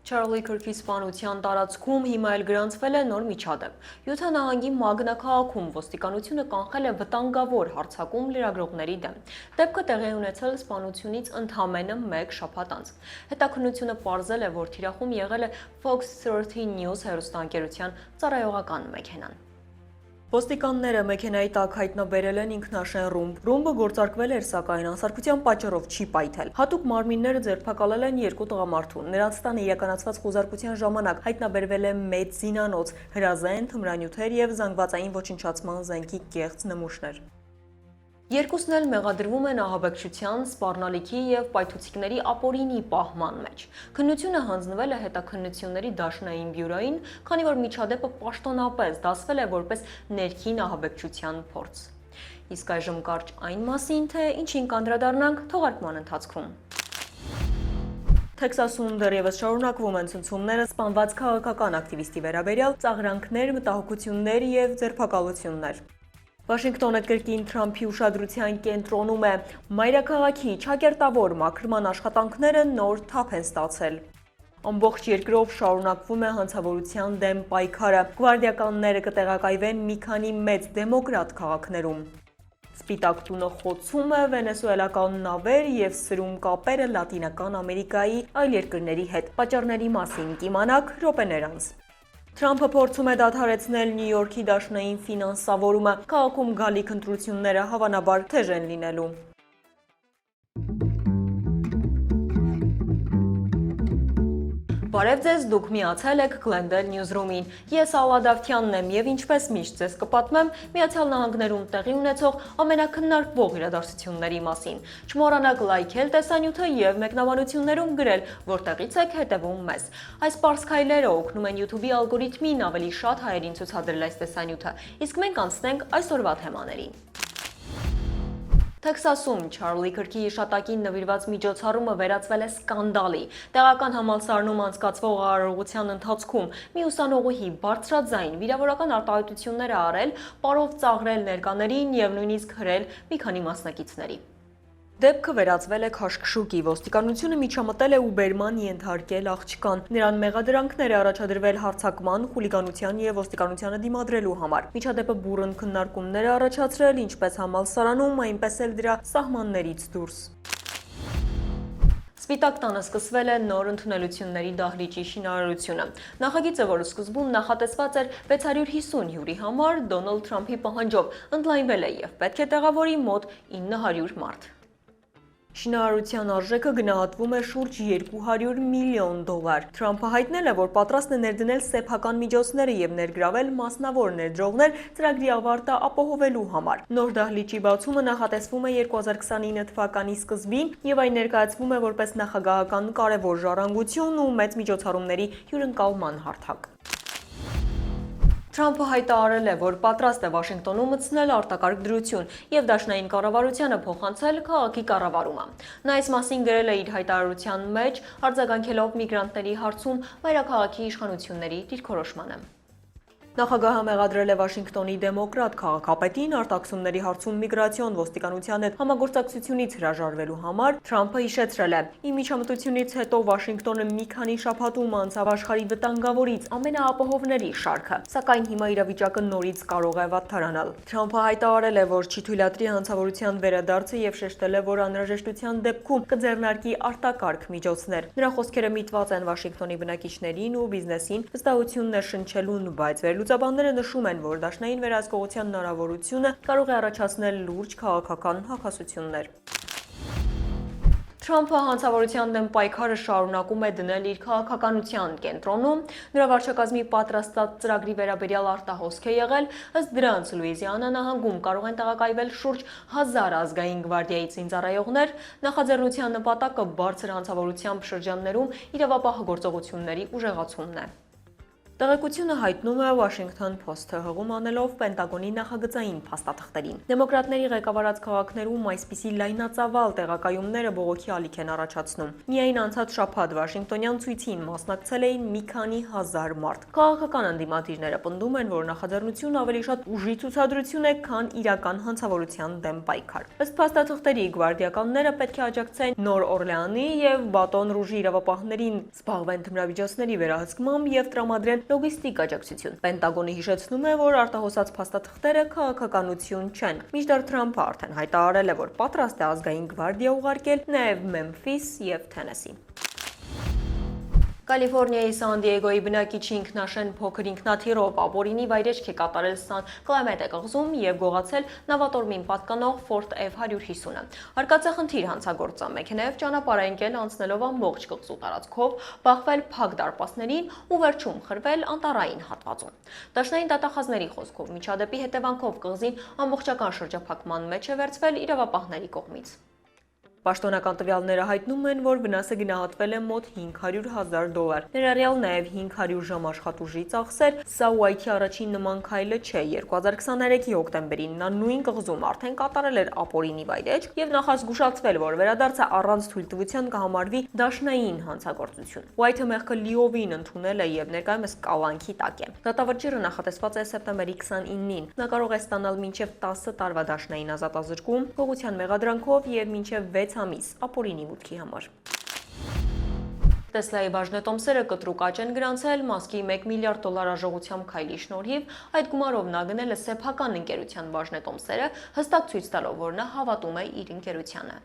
Չարլի Քրքի սպանության տարածքում հիմա էլ գրանցվել է նոր միջադեպ։ Յութա նահանգի Մագնա քաղաքում ոստիկանությունը կանխել է վտանգավոր հարձակում լրագրողների դեմ։ Դեպքը տեղի ունեցել սպանությունից ընդամենը 1 շաբաթ անց։ Հետաքննությունը պարզել է, որ թիրախում եղել է Fox 13 News հեռուստաընկերության ծառայողական մեքենան։ Ոստիկանները մեքենայի տակ հայտնաբերել են ինքնաշեն ռումբ։ Ռումբը գործարկվել էր, սակայն անսարքության պատճառով չի պայթել։ Հատուկ մարմինները ձերբակալել են 2 տղամարդու։ Նրանց տանը իրականացված խոզարկության ժամանակ հայտնաբերվել է մեծ զինանոց, հրազեն, թմրանյութեր եւ զանգվածային ոչնչացման զենքի կեղծ նմուշներ։ Երկուսն էլ մեղադրվում են ահաբեկչության, սպառնալիքի եւ պայթուցիկների ապօրինի պահման մեջ։ Քննությունը հանձնվել է հետաքննությունների դաշնային բյուրոյին, քանի որ միջադեպը պաշտոնապես դասվել է որպես ներքին ահաբեկչության փորձ։ Իսկ այժմ կարճ այն մասին, թե ինչին կանդրադառնանք թողարկման ընթացքում։ Թեքսասում դեռևս շարունակվում են ցնցումները սպանված քաղաքական ակտիվիստի վերաբերյալ, ծաղրանքներ, մտահոգություններ եւ ձերբակալություններ։ Վաշինգտոնը կրկին Թրամփի ուշադրության կենտրոնում է։ Մայրաքաղաքի ճակերտավոր մաքրման աշխատանքները նոր թափ են ստացել։ Ամբողջ երկրով շարունակվում է հանցավորության դեմ պայքարը։ Գվարդիականները կտեղակայվեն մի քանի մեծ դեմոկրատ քաղաքներում։ Սպիտակ տունը խոցում է վենեսուելական նավեր եւ սրում կապերը Լատինական Ամերիկայի այլ երկրների հետ։ Պատճառների մասին կիմանաք րոպեներ անց։ Թրամփը փորձում է դադարեցնել Նյու Յորքի դաշնային ֆինանսավորումը, քաղաքում գալիք ընտրությունները հավանաբար թեժ են լինելու։ Բարև ձեզ, դուք միացել եք Glendale Newsroom-ին։ Ես Ալլա Դավթյանն եմ եւ ինչպես միշտ ձեզ կպատմեմ Միացյալ Նահանգներում տեղի ունեցող ամենակննարկվող իրադարձությունների մասին։ Չմոռանաք լայքել տեսանյութը եւ մեկնաբանություններում գրել, որտեղից եք հետևում մեզ։ Այս պարզ քայլերը օգնում են YouTube-ի ալգորիթմին ավելի շատ հայերին ցուցադրել այս տեսանյութը։ Իսկ մենք անցնենք այսօրվա թեմաներին։ Թեքսասում Չարլի Քրքի հիշատակին նվիրված միջոցառումը վերածվել է սկանդալի։ Տեղական համալսարանում անցկացվող արարողության ընթացքում մի ուսանողուհի բարձրաձայն վիրավորական արտահայտություններ է արել, պարով ծաղրել ներկաներին եւ նույնիսկ հրել մի քանի մասնակիցների։ Դեպքը վերածվել է քաշքշուկի, ոստիկանությունը միջամտել է ու բերման ենթարկել աղջկան։ Նրան մեղադրանքներ է առաջադրվել հարձակման, խուլիգանության եւ ոստիկանությանը դիմադրելու համար։ Միջադեպը բուռն քննարկումներ է առաջացրել ինչպես համալսարանում, այնպես էլ դրա սահմաններից դուրս։ Սպիտակ տանը սկսվել է նոր ընդունելությունների դահլիճի շինարարությունը։ Նախագիծը, որը սկզբում նախատեսված էր 650 հյուրի համար, Դոնալդ Թրամփի պահանջով ընդլայնվել է եւ պետք է տեղավորի մոտ 900 մարդ։ Շինարարության արժեքը գնահատվում է շուրջ $200 միլիոն։ Թրամփը հայտնել է, որ պատրաստ է ներդնել սեփական միջոցները եւ ներգրավել մասնավոր ներդրողներ ծրագրի ավարտը ապահովելու համար։ Նոր դահլիճի բացումը նախատեսվում է 2029 թվականի սկզբին եւ այն ներկայացվում է որպես նախագահական կարևոր ժառանգություն ու մեծ միջոցառումների հյուրընկալման հարթակ։ Թրամփը հայտարարել է, որ պատրաստ է Վաշինգտոնում մտցնել արտակարգ դրություն եւ դաշնային կառավարությանը փոխանցել քաղաքի կառավարումը։ Նա այս մասին գրել է իր հայտարարության մեջ, արձագանքելով միգրանտների հարցում մայրաքաղաքի իշխանությունների դիրքորոշմանը։ Նախագահը մեղադրել է Վաշինգտոնի դեմոկրատ քաղաքապետին արտաքսումների հարցում միգրացիոն ոստիկանության հետ համագործակցությունից հրաժարվելու համար։ Թրամփը հիշեցրել է. «Իմ միջամտությունից հետո Վաշինգտոնը մի քանի շաբաթում անցավ աշխարհի վտանգավորից ամենաապահովների շարքը, սակայն հիմա իրավիճակը նորից կարող է վատթարանալ»։ Թրամփը հայտարարել է, որ չի թույլատրի հանցավորության վերադարձը եւ շեշտել է, որ անհրաժեշտության դեպքում կձեռնարկի արտակարգ միջոցներ։ Նրա խոսքերը միտված են Վաշինգտոնի բնակիչներին ու բիզնեսին վստահություն ներշնչելուն, բայց Լուծաբանները նշում են, որ դաշնային վերահսկողության հնարավորությունը կարող է առաջացնել լուրջ քաղաքական հակասություններ։ Թրամփը հանցավորության դեմ պայքարը շարունակում է դնել իր քաղաքականության կենտրոնում։ Նրա վարչակազմի պատրաստած ծրագրի վերաբերյալ արտահոսք է եղել, ըստ դրանց Լուիզիանա նահանգում կարող են տեղակայվել շուրջ 1000 ազգային գվարդիայի զինծառայողներ։ Նախաձեռնության նպատակը բարձր հանցավորությամբ շրջաններում իրավապահ գործողությունների ուժեղացումն է։ Տեղեկությունը հայտնում է Washington Post-ը հղում անելով Պենտագոնի նախագծային փաստաթղթերին։ Դեմոկրատների ղեկավարած քաղաքներում այսպիսի լայնածավալ տեղակայումները բողոքի ալիք են առաջացնում։ Միայն անցած շաբաթ Վաշինգտոնյան ցույցին մասնակցել էին մի քանի հազար մարդ։ Քաղաքական ընդդիմադիրները պնդում են, որ նախաձեռնությունը ավելի շատ ուժի ցուցադրություն է, քան իրական հանցավորության դեմ պայքար։ Ըստ փաստաթղթերի գվարդիականները պետք է աջակցեն Նոր Օրլեանի եւ Բատոն Ռուժի իրավապահներին զբաղվեն թմրավիճոցների վերահսկմամբ եւ տրամադրեն լոգիստիկ աջակցություն։ Պենտագոնը հիշեցնում է, որ արտահոսած փաստաթղթերը քաղաքականություն չեն։ Մինչդեռ Թրամփը արդեն հայտարարել է, որ պատրաստ է ազգային գվարդիա ուղարկել նաև Մեմֆիս եւ Թենեսի։ Կալիֆոռնիայի Սան Դիեգոյի բնակիչի ինքնաշեն փոքր ինքնաթիռով ապօրինի վայրեջք է կատարել Սան Կլեմենտե կղզում եւ գողացել նավատորմին պատկանող Ford F-150-ը։ Արկածը խնդիր հանցագործա մեքենայով ճանապարհ է ընկել անցնելով ամբողջ կղզու տարածքով, բախվել փակ դարպասներին ու վերջում խրվել անտառային հատվածում։ Դաշնային դատախազների խոսքով միջադեպի հետևանքով կղզին ամբողջական շրջափակման մեջ է վերցվել իրավապահների կողմից։ Պաշտոնական տվյալները հայտնում են, որ վնասը գնահատվել է մոտ $500,000, ներառյալ նաև 500 ժամ աշխատուժի ծախսեր, սա Ուայթի առաջին նման քայլը չէ։ 2023-ի հոկտեմբերին նա նույն կղզում արդեն կատարել էր ապօրինի վայրեջք եւ նախազգուշացվել, որ վերադարձը առանց թույլտվության կհամարվի դաշնային հանցագործություն։ Ուայթը մեղքը լիովին ընդունել է եւ ներկայումս կալանքի տակ է։ Դատավճիռը նախատեսված է սեպտեմբերի 29-ին։ Նա կարող է ստանալ մինչև 10 տարվա դաշնային ազատազրկում, գողության մեղադրանքով եւ մինչև 6 ամիս ապօրինի մուտքի համար։ Տեսլայի բաժնետոմսերը կտրուկ աճ են գրանցել Մասկի $1 միլիարդ արժողությամբ քայլի շնորհիվ, այդ գումարով նա գնել է սեփական ընկերության բաժնետոմսերը, հստակ ցույց տալով, որ նա հավատում է իր ընկերությանը։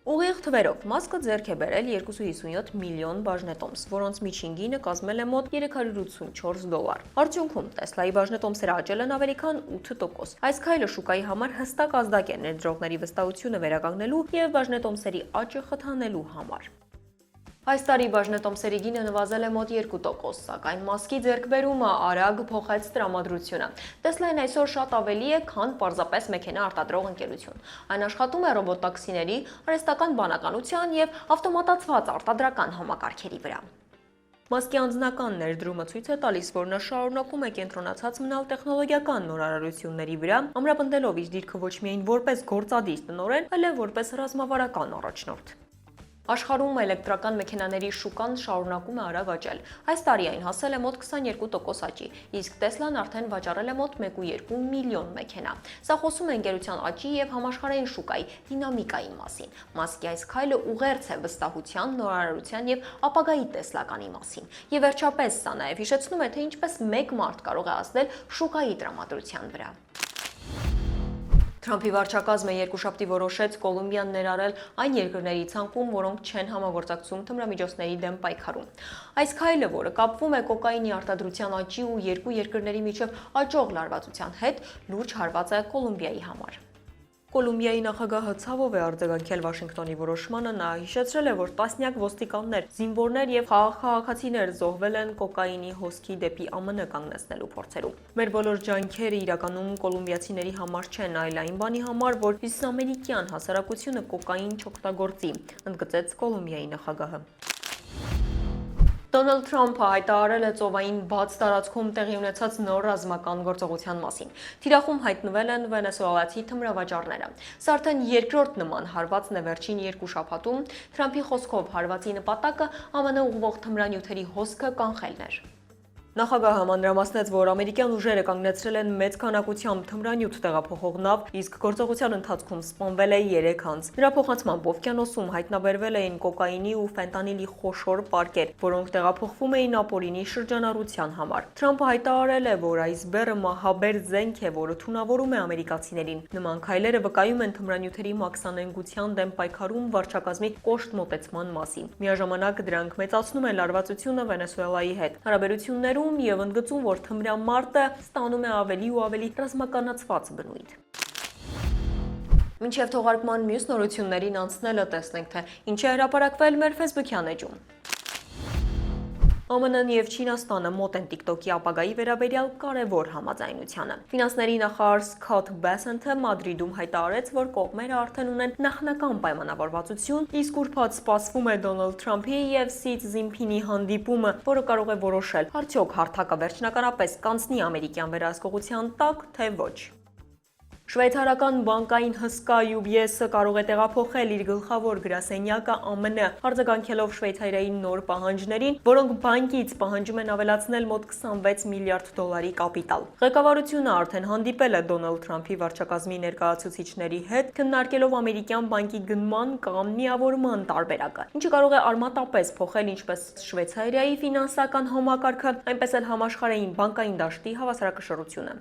Ուղիղ թվերով Մասկը ձեռք է բերել 257 միլիոն բաժնետոմս, որոնց միջին գինը կազմել է մոտ $384։ Արդյունքում Տեսլայի բաժնետոմսերը աճել են ավելի քան 8%։ Այս քայլը շուկայի համար հստակ ազդակ է ներդրողների վստահությունը վերականգնելու եւ բաժնետոմսերի աճը խթանելու համար։ Այս տարի բաժնետոմսերի գինը նվազել է մոտ 2%, սակայն Մասկի ձեռքբերումը արագ փոխեց տրամադրությունը։ Տեսլային այսօր շատ ավելի է, քան պարզապես մեքենա արտադրող ընկերություն։ Այն աշխատում է ռոբոտ-տաքսիների, արհեստական բանականության եւ ավտոմատացված արտադրական համակարգերի վրա։ Մասկի անձնական ներդրումը ցույց է տալիս, որ նա շարունակում է կենտրոնացած մնալ տեխնոլոգիական նորարարությունների վրա, ամրապնդելով իր դիրքը ոչ միայն որպես գործադիր տնօրեն, այլև որպես ռազմավարական առաջնորդ։ Աշխարհում էլեկտրական մեքենաների շուկան շարունակում է արագ աճել։ Այս տարի այն հասել է մոտ 22% աճի, իսկ Տեսլան արդեն վաճառել է մոտ 1.2 միլիոն մեքենա։ Սա խոսում է ընկերության աճի եւ համաշխարհային շուկայի դինամիկայի մասին։ Մասկի այս քայլը ուղերձ է վստահության, նորարարության եւ ապագայի տեսլականի մասին։ Եվ վերջապես սա նաեւ հիշեցնում է, թե ինչպես մեկ մարդ կարող է ազդել շուկայի տրամադրության վրա։ Թրամփի վարչակազմը երկուշաբթի որոշեց Կոլումբիան ներառել այն երկրների ցանկում, որոնք չեն համագործակցում թմրամիջոցների դեմ պայքարում։ Այս քայլը, որը կապվում է կոկաինի արտադրության աճի ու երկու երկրների միջև աճող լարվածության հետ, լուրջ հարված է Կոլումբիայի համար։ Կոլումբիայի նախագահը ցավով է արձագանքել Վաշինգտոնի որոշմանը, նա հիշեցրել է, որ տասնյակ ոստիկաններ, զինվորներ եւ քաղաքացիներ զոհվել են կոկաինի հոսքի դեպի ԱՄՆ կանգնեցնելու փորձերում։ Մեր բոլոր ջանքերը իրականում կոլումբիացիների համար չեն, այլ այն բանի համար, որ հյուսիսամերիկյան հասարակությունը կոկաին չօգտագործի, ընդգծեց Կոլումբիայի նախագահը։ Դոնալդ Թրամփը հայտարարել է ծովային բաց տարածքում տեղի ունեցած նոր ռազմական գործողության մասին։ Թիրախում հայտնվել են վենեսուելացի թմրավաճառները։ Սա արդեն երկրորդ նման հարվածն է վերջին 2 շաբաթում։ Թրամփի խոսքով հարվածի նպատակը ԱՄՆ ուղղվող թմրանյութերի հոսքը կանխելն էր։ Նախագահը մանրամասնեց, որ ամերիկյան ուժերը կանգնեցրել են մեծ քանակությամբ թմրանյութ տեղափոխող նավ, իսկ գործողության ընթացքում սպանվել է 3 անձ։ Նրա փոխանցմամբ օվկիանոսում հայտնաբերվել էին կոկաինի ու ֆենտանիլի խոշոր պարկեր, որոնք տեղափոխվում էին ապօրինի շրջանառության համար։ Թրամփը հայտարարել է, որ այս բեռը մահաբեր զենք է, որը թունավորում է ամերիկացիներին։ Նման քայլերը վկայում են թմրանյութերի մաքսանենգության դեմ պայքարում վարչակազմի կոշտ մոտեցման մասին։ Միաժամանակ դրանք մեծացնում են լարվածությունը Վենեսուելայի հետ։ Հարաբերություններում եւ ընդգծում, որ թմրամարտը ստանում է ավելի ու ավելի ռազմականացված բնույթ։ Մինչև թողարկման մյուս նորություններին անցնելը տեսնենք, թե ինչ է հրապարակվել մեր Facebook-յան էջում։ ԱՄՆ-ն եւ Չինաստանը մոտ են TikTok-ի ապագայի վերաբերյալ կարևոր համաձայնությանը։ Ֆինանսների նախարար Scott Bessent-ը Մադրիդում հայտարարեց, որ կողմերը արդեն ունեն նախնական պայմանավորվածություն, իսկ ուրբաթ սպասվում է Դոնալդ Թրամփի եւ Սի Ցզինփինի հանդիպումը, որը կարող է որոշել, արդյոք հարթակը վերջնականապես կանցնի ամերիկյան վերահսկողության տակ, թե ոչ։ Շվեյցարական բանկային հսկա UBS-ը կարող է տեղափոխել իր գլխավոր գրասենյակը ԱՄՆ, արձագանքելով Շվեյցարիայի նոր պահանջներին, որոնք բանկից պահանջում են ավելացնել մոտ 26 միլիարդ դոլարի կապիտալ։ Ղեկավարությունը արդեն հանդիպել է Դոնալդ Թրամփի վարչակազմի ներկայացուցիչների հետ, քննարկելով ամերիկյան բանկի գնման կամ միավորման տարբերակը, ինչը կարող է արմատապես փոխել ինչպես Շվեյցարիայի ֆինանսական համակարգը, այնպես էլ համաշխարհային բանկային դաշտի հավասարակշռությունը։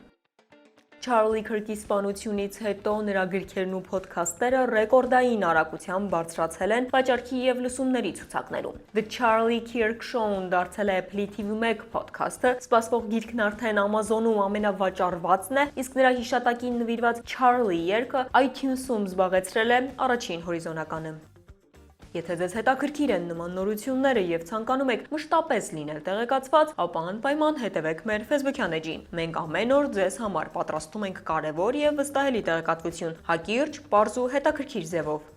Չարլի Քիրքի սպանությունից հետո նրա գրքերն ու փոդքասթերը ռեկորդային արագությամբ բարձրացել են վաճառքի եւ լսումների ցուցակներում։ The Charlie Kirk Show-ն դարձել է Apple TV1 փոդքասթը, սպասվող գիրքն արդեն Amazon-ում ամենավաճառվածն է, իսկ նրա հիշատակին նվիրված Charlie երգը iTunes-ում զբաղեցրել է առաջին հորիզոնականը։ Եթե ձեզ հետաքրքիր են նման նորությունները եւ ցանկանում եք մշտապես լինել տեղեկացված, ապա անպայման հետևեք մեր Facebook-յան էջին։ Մենք ամեն օր ձեզ համար պատրաստում ենք կարևոր եւ վստահելի տեղեկատվություն, հակիրճ, պարզ ու հետաքրքիր ձևով։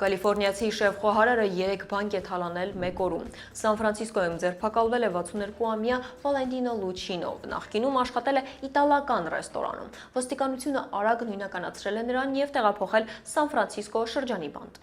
Կալիֆոռնիացի շեֆ-խոհարարը 3 բանկ է թալանել 1 օրում։ Սան Ֆրանցիսկոյում ձերբակալվել է 62-ամյա Վալենտինո Լուչինով, նախկինում աշխատել է իտալական ռեստորանում։ Ոստիկանությունը արագ նույնականացրել է նրան եւ տեղափոխել Սան Ֆրանցիսկո շրջանի բանտ։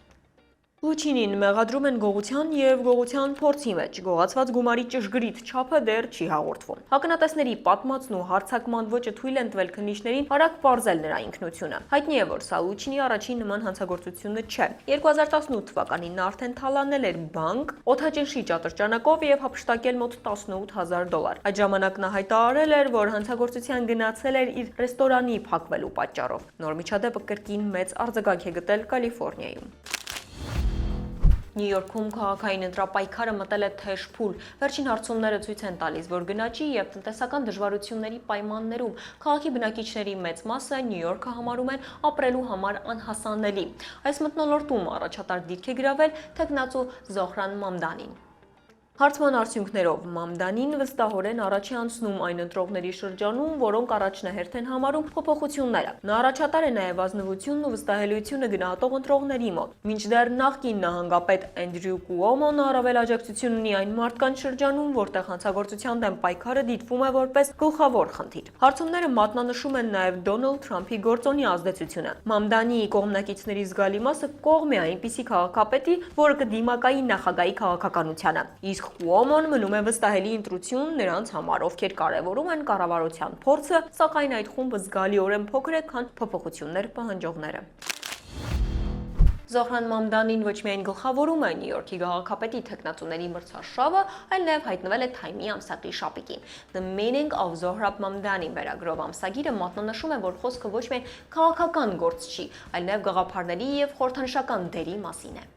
Լուչինին մեղադրում են գողության եւ գողության փորձի մեջ, գողացված գումարի ճշգրիտ չափը դեռ չի հաղորդվում։ Ակնատեսների պատմածն ու հարձակման ոճը թույլ են տվել քննիչներին արագ պարզել նրա ինքնությունը։ Հայտնի է, որ սա Լուչինի առաջին նման հանցագործությունը չէ։ 2018 թվականին նա արդեն թալանել էր բանկ, օդաճնշի ճատրճանակով եւ հափշտակել մոտ $18,000։ Այդ ժամանակ նա հայտարարել էր, որ հանցագործության գնացել էր իր ռեստորանի փակվելու պատճառով։ Նոր միջադեպը կրկին մեծ արձագանք է գտել Կալիֆոռնիայում։ Նյու Յորքում քաղաքային ընտրապայքարը մտել է թեժ փուլ։ Վերջին հարցումները ցույց են տալիս, որ գնաճի եւ տնտեսական դժվարությունների պայմաններում քաղաքի բնակիչների մեծ մասը Նյու Յորքը համարում են ապրելու համար անհասանելի։ Այս մթնոլորտում առաջատար դիրք է գրավել թեկնածու Զոհրան Մամդանին։ Հարցման արդյունքներով Մամդանին վստահորեն առաջ է անցնում այն ընտրողների շրջանում, որոնք առաջնահերթ են համարում փոփոխությունները։ Նա առաջատար է նաև ազնվությունն ու վստահելիությունը գնահատող ընտրողների մոտ։ Մինչդեռ նախկին նահանգապետ Էնդրյու Կուոմոն առավել աջակցություն ունի այն մարդկանց շրջանում, որտեղ հանցագործության դեմ պայքարը դիտվում է որպես գլխավոր խնդիր։ Հարցումները մատնանշում են նաև Դոնալդ Թրամփի գործոնի ազդեցությունը։ Մամդանի կողմնակիցների զգալի մասը կողմ է այնպիսի քաղաքապետի, որը կդիմակայի նախագահի քաղաքականությանը։ Իսկ Կուոմոն մնում է վստահելի ընտրություն նրանց համար, ովքեր կարևորում են կառավարության փորձը, սակայն այդ խումբը զգալիորեն փոքր է, քան փոփոխություններ պահանջողները։ Զոհրան Մամդանին ոչ միայն գլխավորում է Նյու Յորքի քաղաքապետի թեկնածուների մրցարշավը, այլ նաև հայտնվել է Թայմի ամսագրի շապիկին։ The Meaning of Zohrab Mamdani վերագրով ամսագիրը մատնանշում է, որ խոսքը ոչ միայն քաղաքական գործ չի, այլ նաև գաղափարների եւ խորհրդանշական դերի մասին է։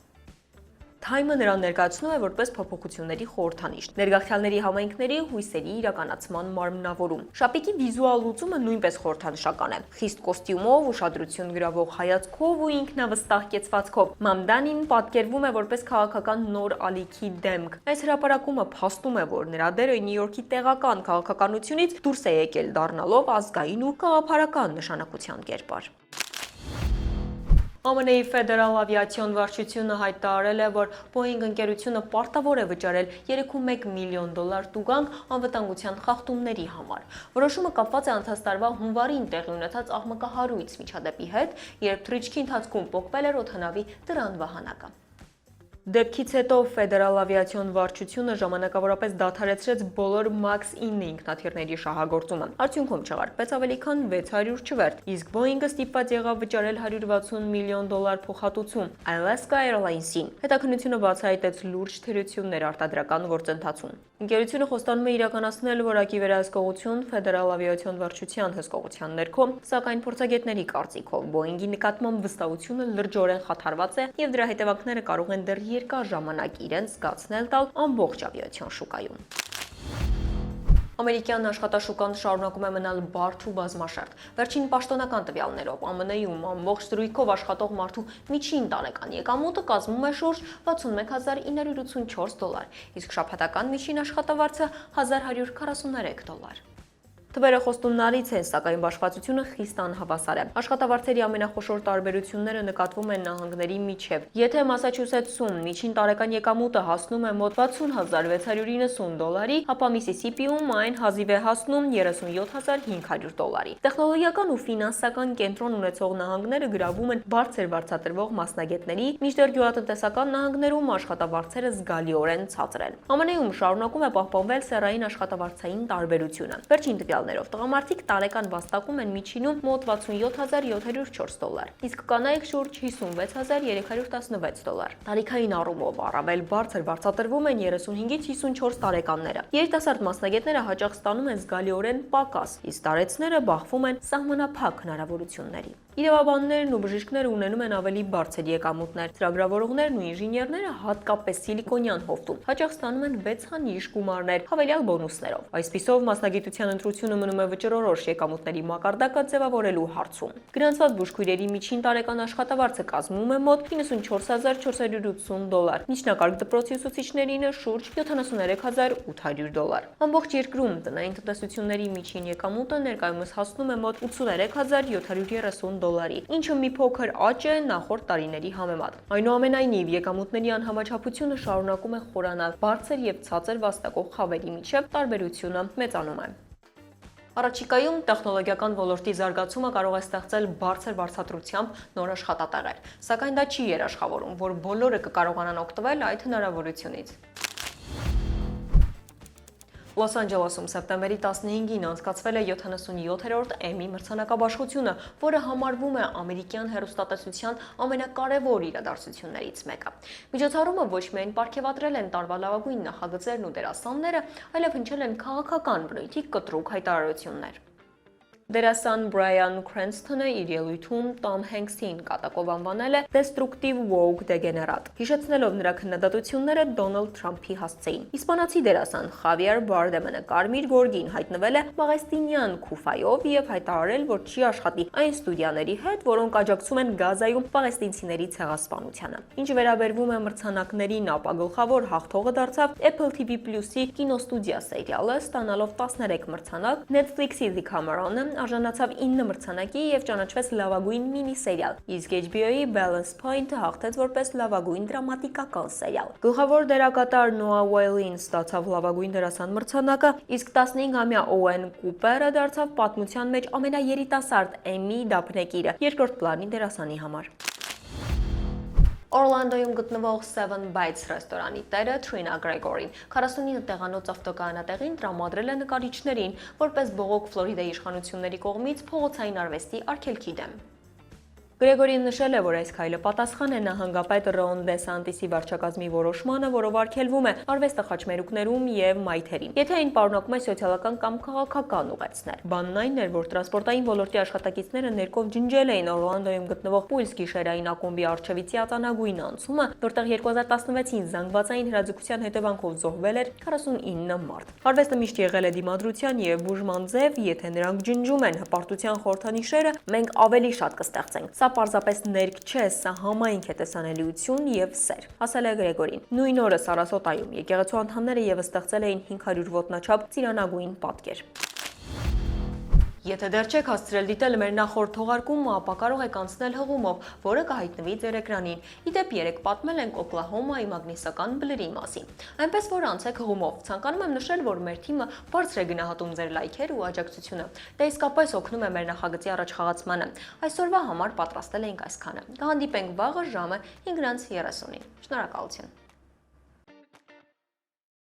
Թայմը նրան ներկայացնում է որպես փոփոխությունների խորհրդանիշ, ներգաղթյալների համայնքների հույսերի իրականացման մարմնավորում։ Շապիկի վիզուալ լուծումը նույնպես խորհրդանշական է։ Խիստ կոստյումով, ուշադրություն գրավող հայացքով ու ինքնավստահ կեցվածքով Մամդանին պատկերվում է որպես քաղաքական նոր ալիքի դեմք։ Այս հրապարակումը փաստում է, որ նրա դերը Նյու Յորքի տեղական քաղաքականությունից դուրս է եկել, դառնալով ազգային ու գաղափարական նշանակության կերպար։ ԱՄՆ-ի ֆեդերալ ավիացիոն վարչությունը հայտարարել է, որ Boeing ընկերությունը պարտավոր է վճարել $3.1 միլիոն տուգանք անվտանգության խախտումների համար։ Որոշումը կապված է անցած տարվա հունվարին տեղի ունեցած աղմկահարույց միջադեպի հետ, երբ թռիչքի ընթացքում պոկվել էր օդանավի դրան վահանակը։ Դեպքից հետո ֆեդերալ ավիացիոն վարչությունը ժամանակավորապես դադարեցրեց բոլոր MAX 9 ինքնաթիռների շահագործումը։ Արդյունքում չեղարկվեց ավելի քան 600 չվերթ, իսկ Boeing-ը ստիպված եղավ վճարել $160 միլիոն փոխհատուցում Alaska Airlines-ին։ Հետաքննությունը բացահայտեց լուրջ թերություններ արտադրական գործընթացում։ Ընկերությունը խոստանում է իրականացնել որակի վերահսկողություն ֆեդերալ ավիացիոն վարչության հսկողության ներքո, սակայն փորձագետների կարծիքով Boeing-ի նկատմամբ վստահությունը լրջորեն խաթարված է եւ դրա հետևանքները կարող են դեռ երկար ժամանակ իրենց զգացնել տալ ամբողջ ավիացիոն շուկայում։ Ամերիկյան աշխատաշուկան շարունակում է մնալ բարդ ու բազմաշերտ։ Վերջին պաշտոնական տվյալներով ԱՄՆ-ում ամբողջ զրույքով աշխատող մարդու միջին տարեկան եկամուտը կազմում է շուրջ 61984 $, իսկ շաբաթական միջին աշխատավարձը $1143։ Թվերը խոստումնալից են, սակայն բաշխվածությունը խիստ անհավասար է։ Աշխատավարձերի ամենախոշոր տարբերությունները նկատվում են նահանգների միջև։ Եթե Մասաչուսեթսում միջին տարեկան եկամուտը հասնում է մոտ $60690, ապա Միսիսիպիում այն հազիվ է հասնում $37500։ Տեխնոլոգիական ու ֆինանսական կենտրոն ունեցող նահանգները գրավում են բարձր վարձատրվող մասնագետների, մինչդեռ գյուղատնտեսական նահանգներում աշխատավարձերը զգալիորեն ցածր են։ ԱՄՆ-ում շարունակում է պահպանվել սեռային աշխատավարձային տարբերությունը։ Վերջին տվյալներով տղամարդիկ տարեկան վաստակում են միջինում մոտ $67704, իսկ կանայք շուրջ $56316։ Տարիքային առումով առավել բարձր վարձատրվում են 35-ից 54 տարեկանները։ Երիտասարդ մասնագետները հաճախ ստանում են զգալիորեն պակաս, իսկ տարեցները բախվում են սահմանափակ հնարավորությունների։ Իրավաբաններն ու բժիշկները ունենում են ավելի բարձր եկամուտներ, ծրագրավորողներն ու ինժեներները հատկապես սիլիկոնյան հովտում հաճախ ստանում են 6-անիշ գումարներ հավելյալ բոնուսներով։ Այսպիսով մասնագիտության ընտրությունը մնում է վճռորոշ եկամուտների մակարդակը ձևավորելու հարցում։ Գրանցված բուժքույրերի միջին տարեկան աշխատավարձը կազմում է մոտ $94480, միջնակարգ դպրոցի ուսուցիչներինը շուրջ $73800։ Ամբողջ երկրում տնային տնտեսությունների միջին եկամուտը ներկայումս հասնում է մոտ $83730, ինչը մի փոքր աճ է նախորդ տարիների համեմատ։ Այնուամենայնիվ, եկամուտների անհամաչափությունը շարունակում է խորանալ, բարձր եւ ցածր վաստակող խավերի միջև տարբերությունը մեծանում է։ Առաջիկայում տեխնոլոգիական ոլորտի զարգացումը կարող է ստեղծել բարձր վարձատրությամբ նոր աշխատատեղեր, սակայն դա չի երաշխավորում, որ բոլորը կկարողանան օգտվել այդ հնարավորությունից։ Լոս Անջելեսում սեպտեմբերի 15-ին անցկացվել է 77-րդ Էմmy մրցանակաբաշխությունը, որը համարվում է ամերիկյան հեռուստատեսության ամենակարևոր իրադարձություններից մեկը։ Միջոցառումը ոչ միայն պարգևատրել են տարվա լավագույն նախագծերն ու դերասանները, այլև հնչել են քաղաքական բնույթի կտրուկ հայտարարություններ։ Դերասան Բրայան Քրենսթոնը իր ելույթում Տոմ Հենքսին կատակով անվանել է «Destructive woke degenerate», հիշեցնելով նրա քննադատությունները Դոնալդ Թրամփի հասցեին։ Իսպանացի դերասան Խավիեր Բարդեմանը կարմիր գորգին հայտնվել է մաղեստինյան քուֆայով եւ հայտարարել, որ չի աշխատի այն ստուդիաների հետ, որոնք աջակցում են Գազայում պաղեստինցիների ցեղասպանությանը։ Ինչ վերաբերվում է մրցանակներին, ապա գլխավոր հաղթողը դարձավ Apple TV+-ի կինոստուդիա սերիալը, ստանալով 13 մրցանակ, Netflix-ի The Cameron-ը արժանացավ 9 մրցանակի եւ ճանաչվեց լավագույն մինի սերիալ, իսկ HBO-ի Balance Point-ը հաղթեց որպես լավագույն դրամատիկական սերիալ։ Գլխավոր դերակատար Նոա Ուայլին ստացավ լավագույն դերասան մրցանակը, իսկ 15-ամյա Օուեն Կուպերը դարձավ պատմության մեջ ամենաերիտասարդ Էմmy դափնեկիրը երկրորդ պլանի դերասանի համար։ Օրլանդոյում գտնվող Seven Bites ռեստորանի տերը Trina Gregory-ին 49 տեղանոց ավտոկայանատեղին տրամադրել է նկարիչներին որպես բողոք Ֆլորիդայի իշխանությունների կողմից փողոցային արվեստի արգելքի դեմ։ Գրեգորին նշել է, որ այս քայլը պատասխան է նահանգապետ Ռոն Դե Սանտիսի վարչակազմի որոշմանը, որով արգելվում է արվեստը խաչմերուկներում եւ մայթերին, եթե այն պարունակում է սոցիալական կամ քաղաքական ուղերձներ։ Բանն այն էր, որ տրանսպորտային ոլորտի աշխատակիցները ներկով ջնջել էին Օրլանդոյում գտնվող Pulse գիշերային ակումբի առջևից ածանագույն անցումը, որտեղ 2016-ին զանգվածային հրաձգության հետևանքով զոհվել էր 49 մարդ։ Արվեստը միշտ եղել է դիմադրության եւ բուժման ձև, եթե նրանք ջնջում են հպարտության խորհրդանիշերը, մենք ավելի շատ կստեղծենք։ Սա պարզապես ներք չէ, սա համայնք է, տեսանելիություն եւ սեր, ասել է Գրեգորին։ Նույն օրը Սարասոտայում եկեղեցու անդամները եւս ստեղծել էին 500 ոտնաչափ ծիրանագույն պատկեր։ Եթե դեռ չեք հասցրել դիտել մեր նախորդ թողարկումը, ապա կարող եք անցնել հղումով, որը կհայտնվի ձեր էկրանին։ Իդեպ երեք պատմել ենք Օկլահոմայի մագնիսական բլրի մասին։ Այնպես որ անցեք հղումով։ Ցանկանում եմ նշել, որ մեր թիմը բարձր է գնահատում ձեր լայքերը ու աջակցությունը։ Դա իսկապես օգնում է մեր նախագծի առաջխաղացմանը։ Այսօրվա համար պատրաստել ենք այսքանը։ Կհանդիպենք վաղը ժամը 5:30-ին։ Շնորհակալություն։